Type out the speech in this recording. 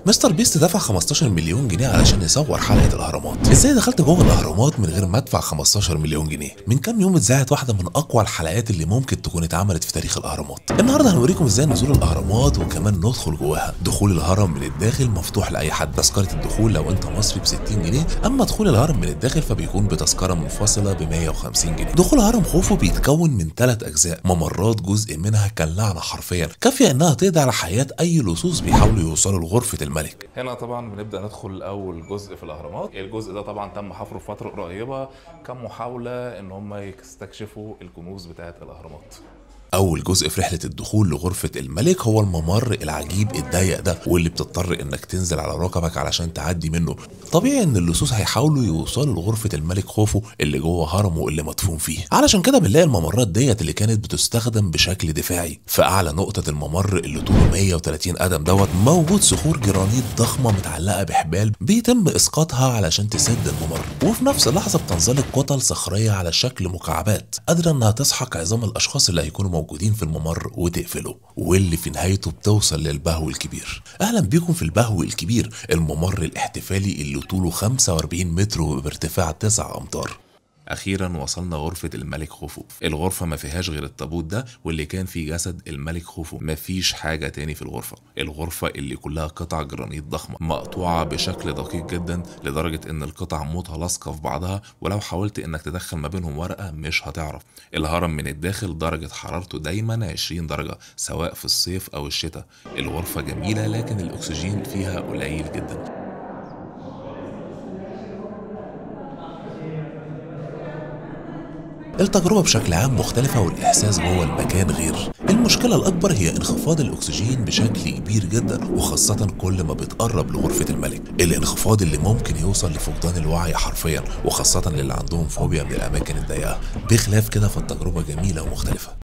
مستر بيست دفع 15 مليون جنيه علشان يصور حلقة الأهرامات. ازاي دخلت جوه الأهرامات من غير ما ادفع 15 مليون جنيه؟ من كام يوم اتذاعت واحدة من أقوى الحلقات اللي ممكن تكون اتعملت في تاريخ الأهرامات. النهارده هنوريكم ازاي نزور الأهرامات وكمان ندخل جواها. دخول الهرم من الداخل مفتوح لأي حد، تذكرة الدخول لو انت مصري ب 60 جنيه، أما دخول الهرم من الداخل فبيكون بتذكرة منفصلة ب 150 جنيه. دخول هرم خوفو بيتكون من 3 أجزاء، ممرات جزء منها كاللعنة حرفيا، كافية إنها تقضي على حياة أي لصوص بيحاولوا يوصلوا لغرفة الملك. هنا طبعا بنبدأ ندخل أول جزء في الأهرامات. الجزء ده طبعا تم حفره في فترة قريبة، كان محاولة إن هم يستكشفوا الكنوز بتاعة الأهرامات. أول جزء في رحلة الدخول لغرفة الملك هو الممر العجيب الضيق ده، واللي بتضطر إنك تنزل على ركبك علشان تعدي منه. طبيعي إن اللصوص هيحاولوا يوصلوا لغرفة الملك خوفو اللي جوه هرمه اللي مدفون فيه، علشان كده بنلاقي الممرات ديت اللي كانت بتستخدم بشكل دفاعي. في أعلى نقطة الممر اللي طوله 130 قدم دوت موجود صخور جرانيت ضخمة متعلقة بحبال بيتم إسقاطها علشان تسد الممر، وفي نفس اللحظة بتنزلق كتل صخرية على شكل مكعبات قادرة إنها تسحق عظام الأشخاص اللي هيكونوا موجودين في الممر وتقفله، واللي في نهايته بتوصل للبهو الكبير. اهلا بيكم في البهو الكبير، الممر الاحتفالي اللي طوله 45 متر وبارتفاع 9 امتار. اخيرا وصلنا غرفة الملك خوفو. الغرفة ما فيهاش غير التابوت ده واللي كان فيه جسد الملك خوفو، مفيش حاجة تاني في الغرفة. الغرفة اللي كلها قطع جرانيت ضخمة مقطوعة بشكل دقيق جدا لدرجة ان القطع متلاصقة في بعضها، ولو حاولت انك تدخل ما بينهم ورقة مش هتعرف. الهرم من الداخل درجة حرارته دايما 20 درجة سواء في الصيف او الشتاء. الغرفة جميلة لكن الاكسجين فيها قليل جدا. التجربة بشكل عام مختلفة والإحساس جوه المكان غير. المشكلة الأكبر هي انخفاض الأكسجين بشكل كبير جدا، وخاصة كل ما بتقرب لغرفة الملك. الانخفاض اللي ممكن يوصل لفقدان الوعي حرفيا، وخاصة للي عندهم فوبيا من الأماكن الضيقة. بخلاف كده فالتجربة جميلة ومختلفة.